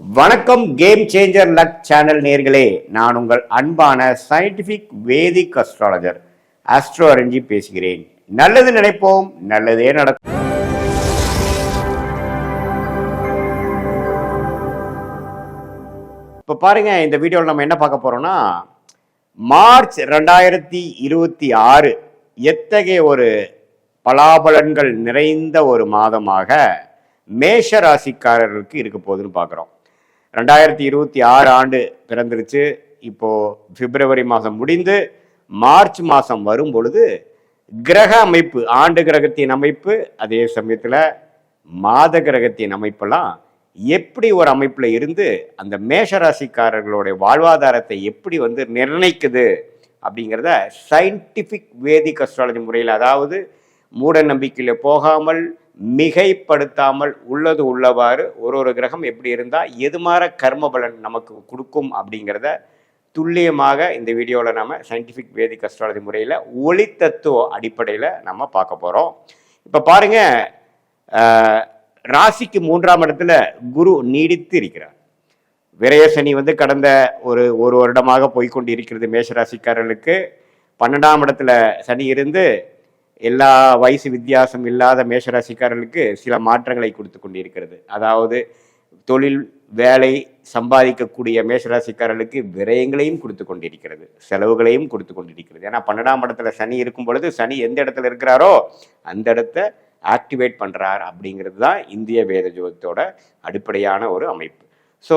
வணக்கம். Game changer luck channel நேர்களே, நான் உங்கள் அன்பான சயின்டிபிக் வேதிக் அஸ்ட்ராலஜர் ஆஸ்ட்ரோ அரஞ்சி பேசுகிறேன். நல்லது நினைப்போம், நல்லதே நடக்கும். இப்போ பாருங்க, இந்த வீடியோவில் நம்ம என்ன பார்க்க போறோம்னா, மார்ச் 2026 எத்தகைய ஒரு பலாபலன்கள் நிறைந்த ஒரு மாதமாக மேஷ ராசிக்காரர்களுக்கு இருக்க போகுதுன்னு பார்க்குறோம். 2026 ஆண்டு பிறந்துருச்சு. இப்போ பிப்ரவரி மாதம் முடிந்து மார்ச் மாதம் வரும் பொழுது கிரக அமைப்பு, ஆண்டு கிரகத்தின் அமைப்பு, அதே சமயத்தில் மாத கிரகத்தின் அமைப்பெல்லாம் எப்படி ஒரு அமைப்பில் இருந்து அந்த மேஷராசிக்காரர்களுடைய வாழ்வாதாரத்தை எப்படி நிர்ணயிக்குது அப்படிங்கிறத சயின்டிஃபிக் வேதிக் அஸ்ட்ராலஜி முறையில், அதாவது மூட நம்பிக்கையில் போகாமல் மிகைப்படுத்தாமல் உள்ளது உள்ளவாறு ஒரு கிரகம் எப்படி இருந்தால் எது மாதிரி கர்ம பலன் நமக்கு கொடுக்கும் அப்படிங்கிறத துல்லியமாக இந்த வீடியோவில் நம்ம சயின்டிஃபிக் வேதிக் அஸ்ட்ராலஜி முறையில் ஒளி தத்துவ அடிப்படையில் நம்ம பார்க்க போகிறோம். இப்போ பாருங்க, ராசிக்கு 3ஆம் இடத்துல குரு நீடித்து இருக்கிறார். விரயசனி கடந்த ஒரு வருடமாக போய்கொண்டு இருக்கிறது. மேஷராசிக்காரர்களுக்கு 12ஆம் இடத்துல சனி இருந்து எல்லா வயசு வித்தியாசம் இல்லாத மேஷராசிக்காரர்களுக்கு சில மாற்றங்களை கொடுத்து கொண்டிருக்கிறது. அதாவது தொழில் வேலை சம்பாதிக்கக்கூடிய மேஷராசிக்காரர்களுக்கு விரயங்களையும் கொடுத்து கொண்டிருக்கிறது, செலவுகளையும் கொடுத்து கொண்டிருக்கிறது. ஏன்னா 12ஆம் இடத்துல சனி இருக்கும் பொழுது சனி எந்த இடத்துல இருக்கிறாரோ அந்த இடத்த ஆக்டிவேட் பண்ணுறார் அப்படிங்கிறது தான் இந்திய வேத ஜோதிடத்தோட அடிப்படையான ஒரு அமைப்பு. ஸோ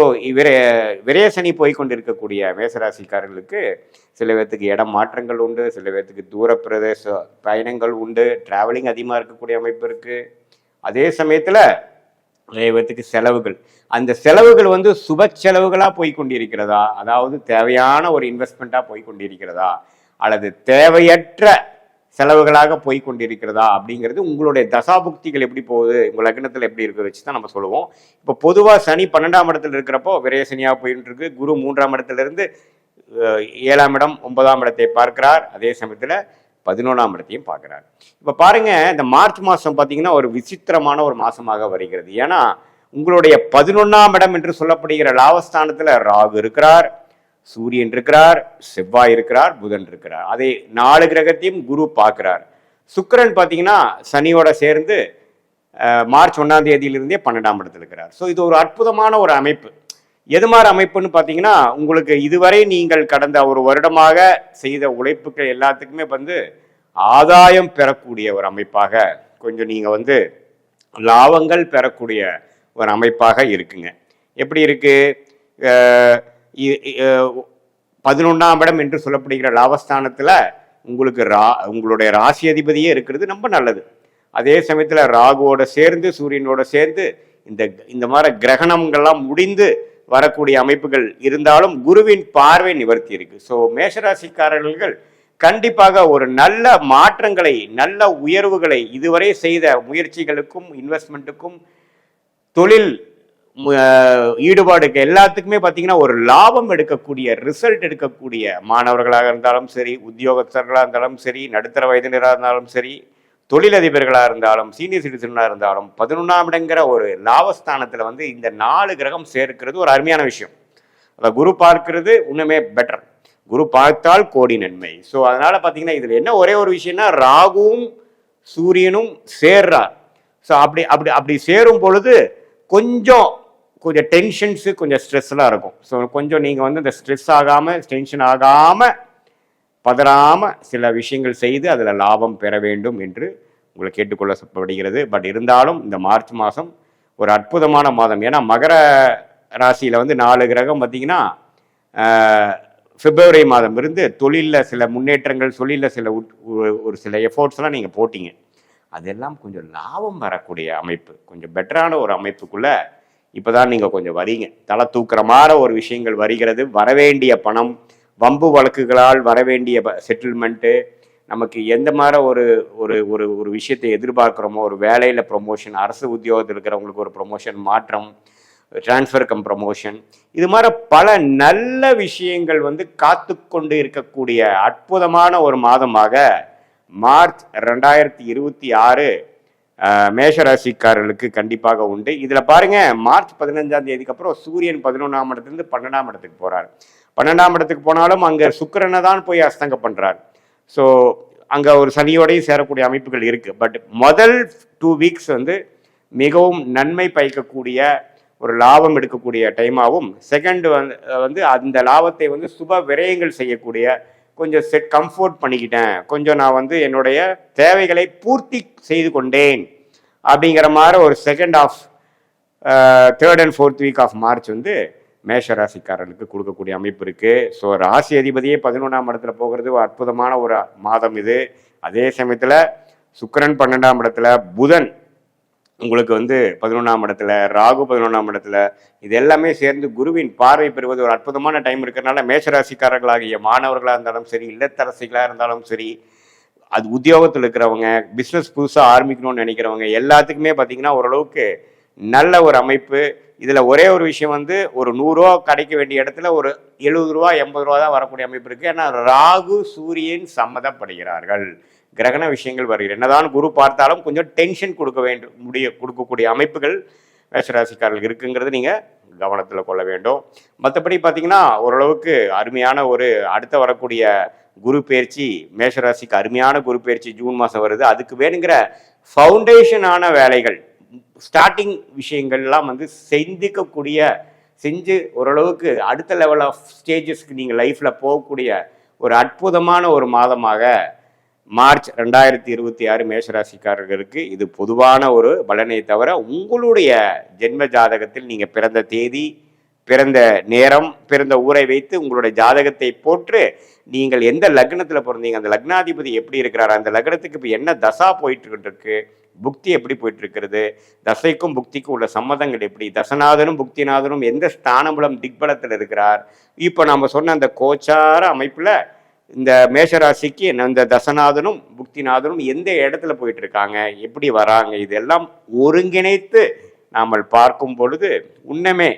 விரயசனி போய்கொண்டிருக்கக்கூடிய மேசராசிக்காரர்களுக்கு சில பேர்த்துக்கு இடம் மாற்றங்கள் உண்டு, சில பேர்த்துக்கு தூர பிரதேச பயணங்கள் உண்டு, டிராவலிங் அதிகமாக இருக்கக்கூடிய அமைப்பு இருக்குது. அதே சமயத்தில் நிறைய பேர்த்துக்கு செலவுகள், அந்த செலவுகள் சுப செலவுகளாக போய்கொண்டிருக்கிறதா, அதாவது தேவையான ஒரு இன்வெஸ்ட்மெண்ட்டாக போய்கொண்டிருக்கிறதா, அல்லது தேவையற்ற செலவுகளாக போய் கொண்டிருக்கிறதா அப்படிங்கிறது உங்களுடைய தசாபுக்திகள் எப்படி போகுது, உங்கள் லக்னத்தில் எப்படி இருக்கிறத வச்சு தான் நம்ம சொல்லுவோம். இப்போ பொதுவாக சனி 12ஆம் இடத்துல இருக்கிறப்போ விரயசனியாக போயிட்டு இருக்கு. குரு 3ஆம் இடத்துல இருந்து 7ஆம் இடம் 9ஆம் இடத்தை பார்க்கிறார். அதே சமயத்தில் 11ஆம் இடத்தையும் பார்க்கிறார். இப்போ பாருங்க, இந்த மார்ச் மாதம் பார்த்தீங்கன்னா ஒரு விசித்திரமான ஒரு மாதமாக வருகிறது. ஏன்னா உங்களுடைய 11ஆம் இடம் என்று சொல்லப்படுகிற லாபஸ்தானத்தில் ராகு இருக்கிறார், சூரியன் இருக்கிறார், செவ்வாய் இருக்கிறார், புதன் இருக்கிறார். அதே 4 கிரகத்தையும் குரு பார்க்கிறார். சுக்கிரன் பார்த்தீங்கன்னா சனியோட சேர்ந்து மார்ச் 1ஆம் தேதியிலிருந்தே 12ஆம் இடத்துல இருக்கிறார். ஸோ இது ஒரு அற்புதமான ஒரு அமைப்பு. எது மாதிரி அமைப்புன்னு பார்த்தீங்கன்னா, உங்களுக்கு இதுவரை நீங்கள் கடந்த ஒரு வருடமாக செய்த உழைப்புகள் எல்லாத்துக்குமே ஆதாயம் பெறக்கூடிய ஒரு அமைப்பாக, கொஞ்சம் நீங்கள் லாபங்கள் பெறக்கூடிய ஒரு அமைப்பாக இருக்குங்க. எப்படி இருக்கு? 11ஆம் இடம் என்று சொல்லப்படுகிற லாபஸ்தானத்தில் உங்களுக்கு உங்களுடைய ராசி அதிபதியே இருக்கிறது, ரொம்ப நல்லது. அதே சமயத்தில் ராகுவோட சேர்ந்து சூரியனோட சேர்ந்து இந்த மாதிரி கிரகணங்கள்லாம் முடிந்து வரக்கூடிய அமைப்புகள் இருந்தாலும் குருவின் பார்வை நிவர்த்தி இருக்கு. ஸோ மேஷராசிக்காரர்கள் கண்டிப்பாக ஒரு நல்ல மாற்றங்களை, நல்ல உயர்வுகளை, இதுவரை செய்த முயற்சிகளுக்கும் இன்வெஸ்ட்மெண்ட்டுக்கும் தொழில் ஈடுபாடுக்கு எல்லாத்துக்குமே பார்த்தீங்கன்னா ஒரு லாபம் எடுக்கக்கூடிய, ரிசல்ட் எடுக்கக்கூடிய மாணவர்களாக இருந்தாலும் சரி, உத்தியோகஸ்தர்களாக இருந்தாலும் சரி, நடுத்தர வயதினராக இருந்தாலும் சரி, தொழிலதிபர்களாக இருந்தாலும், சீனியர் சிட்டிசனாக இருந்தாலும் 11ஆம் இடங்கிற ஒரு லாபஸ்தானத்தில் இந்த 4 கிரகம் சேர்க்கிறது ஒரு அருமையான விஷயம். அதை குரு பார்க்கிறது இன்னுமே பெட்டர். குரு பார்த்தால் கோடி நன்மை. ஸோ அதனால பார்த்தீங்கன்னா இதில் என்ன ஒரே ஒரு விஷயம்னா, ராகுவும் சூரியனும் சேர்றார். ஸோ அப்படி அப்படி அப்படி சேரும் பொழுது கொஞ்சம் டென்ஷன்ஸு, கொஞ்சம் ஸ்ட்ரெஸ்லாம் இருக்கும். ஸோ கொஞ்சம் நீங்கள் இந்த ஸ்ட்ரெஸ் ஆகாமல், டென்ஷன் ஆகாமல், பதறாமல் சில விஷயங்கள் செய்து அதில் லாபம் பெற வேண்டும் என்று உங்களை கேட்டுக்கொள்ளப்படுகிறது. பட் இருந்தாலும் இந்த மார்ச் மாதம் ஒரு அற்புதமான மாதம். ஏன்னா மகர ராசியில் 4 கிரகம் பார்த்தீங்கன்னா பிப்ரவரி மாதம் இருந்து தொழிலில் சில முன்னேற்றங்கள், தொழிலில் சில ஒரு சில எஃபோர்ட்ஸ்லாம் நீங்கள் போட்டிங்க. அதெல்லாம் கொஞ்சம் லாபம் வரக்கூடிய அமைப்பு, கொஞ்சம் பெட்டரான ஒரு அமைப்புக்குள்ளே இப்போ தான் நீங்கள் கொஞ்சம் வரீங்க. தலை தூக்குற மாதிரி ஒரு விஷயங்கள் வருகிறது. வரவேண்டிய பணம், வம்பு வழக்குகளால் வரவேண்டிய செட்டில்மெண்ட்டு, நமக்கு எந்த மாதிரி ஒரு ஒரு ஒரு ஒரு விஷயத்தை எதிர்பார்க்குறோமோ, ஒரு வேலையில் ப்ரொமோஷன், அரசு உத்தியோகத்தில் இருக்கிறவங்களுக்கு ஒரு ப்ரொமோஷன் மாற்றம், டிரான்ஸ்ஃபர் கம் ப்ரமோஷன், இது மாதிரி பல நல்ல விஷயங்கள் காத்து கொண்டு இருக்கக்கூடிய அற்புதமான ஒரு மாதமாக மார்ச் 2026 மேஷராசிக்காரர்களுக்கு கண்டிப்பாக உண்டு. இதுல பாருங்க, மார்ச் 15ஆம் தேதிக்கு அப்புறம் சூரியன் 11ஆம் இடத்துலேருந்து 12ஆம் இடத்துக்கு போறாரு. 12ஆம் இடத்துக்கு போனாலும் அங்க சுக்கிரனை தான் போய் அஸ்தங்க பண்றாரு. ஸோ அங்க ஒரு சனியோடையும் சேரக்கூடிய அமைப்புகள் இருக்கு. பட் முதல் 2 வீக்ஸ் வந்து மிகவும் நன்மை பயக்கக்கூடிய ஒரு லாபம் எடுக்கக்கூடிய டைமாகவும், செகண்ட் வந்து அந்த லாபத்தை வந்து சுப விரயங்கள் செய்யக்கூடிய, கொஞ்சம் கம்ஃபோர்ட் பண்ணிக்கிட்டேன், கொஞ்சம் நான் வந்து என்னுடைய தேவைகளை பூர்த்தி செய்து கொண்டேன் அப்படிங்கிற மாதிரி ஒரு second of 3rd and 4th week of March வந்து மேஷராசிக்காரர்களுக்கு கொடுக்கக்கூடிய அமைப்பு இருக்கு. ஸோ ராசி அதிபதியே 11ஆம் இடத்துல போகிறது ஒரு அற்புதமான ஒரு மாதம் இது. அதே சமயத்துல சுக்கிரன் 12ஆம் இடத்துல, புதன் உங்களுக்கு வந்து 11ஆம் இடத்துல, ராகு 11ஆம் இடத்துல, இது எல்லாமே சேர்ந்து குருவின் பார்வை பெறுவது ஒரு அற்புதமான டைம் இருக்கிறதுனால மேஷராசிக்காரர்களாகிய மாணவர்களாக இருந்தாலும் சரி, இல்லத்தரசிகளாக இருந்தாலும் சரி, அது உத்தியோகத்தில் இருக்கிறவங்க, பிஸ்னஸ் புதுசாக ஆரம்பிக்கணும்னு நினைக்கிறவங்க எல்லாத்துக்குமே பார்த்தீங்கன்னா ஓரளவுக்கு நல்ல ஒரு அமைப்பு. இதில் ஒரே ஒரு விஷயம் வந்து, ஒரு 100 ரூபா கிடைக்க வேண்டிய இடத்துல ஒரு 70 ரூபா 80 ரூபா தான் வரக்கூடிய அமைப்பு இருக்குது. ஏன்னா ராகு சூரியன் சம்மதப்படுகிறார்கள், கிரகண விஷயங்கள் வருகிறது. என்னதான் குரு பார்த்தாலும் கொஞ்சம் டென்ஷன் கொடுக்கக்கூடிய அமைப்புகள் மேஷராசிக்காரர்கள் இருக்குங்கிறது நீங்கள் கவனத்தில் கொள்ள வேண்டும். மற்றபடி பார்த்தீங்கன்னா ஓரளவுக்கு அருமையான ஒரு அடுத்த வரக்கூடிய குரு பயிற்சி, மேஷராசிக்கு அருமையான குரு பயிற்சி ஜூன் மாதம் வருது. அதுக்கு வேணுங்கிற ஃபவுண்டேஷனான வேலைகள், ஸ்டார்டிங் விஷயங்கள்லாம் வந்து செஞ்சு ஓரளவுக்கு அடுத்த லெவல் ஆஃப் ஸ்டேஜஸ்க்கு நீங்கள் லைஃப்பில் போகக்கூடிய ஒரு அற்புதமான ஒரு மாதமாக மார்ச் 2026 மேஷராசிக்காரர்களுக்கு இது பொதுவான ஒரு பலனை தவிர, உங்களுடைய ஜென்ம ஜாதகத்தில் நீங்கள் பிறந்த தேதி, பிறந்த நேரம், பிறந்த ஊரை வைத்து உங்களுடைய ஜாதகத்தை போட்டு நீங்கள் எந்த லக்னத்தில் பிறந்தீங்க, அந்த லக்னாதிபதி எப்படி இருக்கிறார், அந்த லக்னத்துக்கு இப்போ என்ன தசா போயிட்டு இருக்கு, புக்தி எப்படி போயிட்டு இருக்கிறது, தசைக்கும் புக்திக்கும் உள்ள சம்மதங்கள் எப்படி, தசநாதனும் புக்திநாதனும் எந்த ஸ்தானபலம் திக்பலத்தில் இருக்கிறார், இப்போ நம்ம சொன்ன அந்த கோச்சார அமைப்பில் இந்த மேஷராசிக்கு இந்த தசநாதனும் புக்திநாதனும் எந்த இடத்துல போயிட்டு இருக்காங்க, எப்படி வராங்க, இதெல்லாம் ஒருங்கிணைத்து நாம் பார்க்கும் பொழுது உண்மையே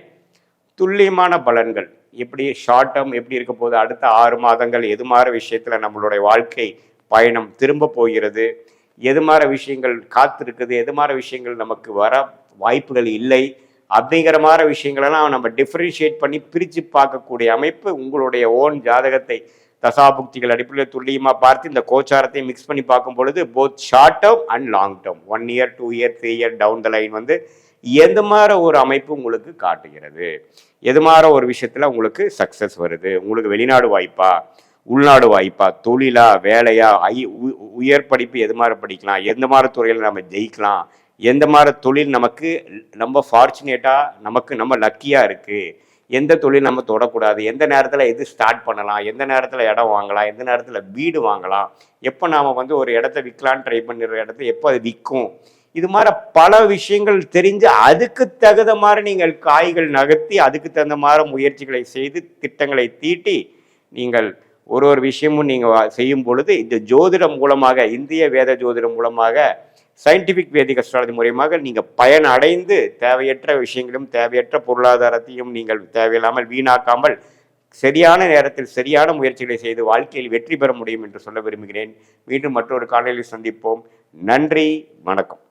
துல்லியமான பலன்கள், எப்படி ஷார்ட் டேர்ம் எப்படி இருக்க போது, அடுத்த 6 மாதங்கள் எது மாதிரி விஷயத்தில் நம்மளுடைய வாழ்க்கை பயணம் திரும்ப போகிறது, எது மாதிரி விஷயங்கள் காத்திருக்குது, எது மாதிரி விஷயங்கள் நமக்கு வர வாய்ப்புகள் இல்லை அப்படிங்கிற மாதிரி விஷயங்களெல்லாம் நம்ம டிஃப்ரென்ஷியேட் பண்ணி பிரித்து பார்க்கக்கூடிய அமைப்பு உங்களுடைய ஓன் ஜாதகத்தை தசாபுக்திகள் அடிப்படையில் துல்லியமாக பார்த்து இந்த கோச்சாரத்தை மிக்ஸ் பண்ணி பார்க்கும் பொழுது both short term and long term, 1 year 2 year 3 year down the line வந்து எது மாதிரி ஒரு அமைப்பு உங்களுக்கு காட்டுகிறது, எது மாதிரி ஒரு விஷயத்தில் உங்களுக்கு சக்ஸஸ் வருது, உங்களுக்கு வெளிநாடு வாய்ப்பா, உள்நாடு வாய்ப்பா, தொழிலா, வேலையா, உயர் படிப்பு எது மாதிரி படிக்கலாம், எந்த மாதிரி துறையில் நம்ம ஜெயிக்கலாம், எந்த மாதிரி தொழில் நமக்கு ரொம்ப ஃபார்ச்சுனேட்டாக நம்ம லக்கியாக இருக்குது, எந்த தொழில் நம்ம தொடக்கூடாது, எந்த நேரத்தில் எது ஸ்டார்ட் பண்ணலாம், எந்த நேரத்தில் இடம் வாங்கலாம், எந்த நேரத்தில் வீடு வாங்கலாம், எப்போ நாம் வந்து ஒரு இடத்த விற்கலான்னு ட்ரை பண்ணுற இடத்த எப்போ அது விற்கும், இது மாதிரி பல விஷயங்கள் தெரிஞ்சு அதுக்கு தகுந்த மாதிரி நீங்கள் காய்கள் நகர்த்தி அதுக்கு தகுந்த மாதிரி முயற்சிகளை செய்து திட்டங்களை தீட்டி நீங்கள் ஒரு விஷயமும் நீங்கள் செய்யும் பொழுது இந்த ஜோதிடம் மூலமாக, இந்திய வேத ஜோதிடம் மூலமாக, சயின்டிஃபிக் வேதிக் அஸ்ட்ராலஜி மூலமாக நீங்கள் பயன் அடைந்து தேவையற்ற விஷயங்களும் தேவையற்ற பொருளாதாரத்தையும் நீங்கள் தேவையில்லாமல் வீணாக்காமல் சரியான நேரத்தில் சரியான முயற்சிகளை செய்து வாழ்க்கையில் வெற்றி பெற முடியும் என்று சொல்ல விரும்புகிறேன். மீண்டும் மற்றொரு காணொளியில் சந்திப்போம். நன்றி, வணக்கம்.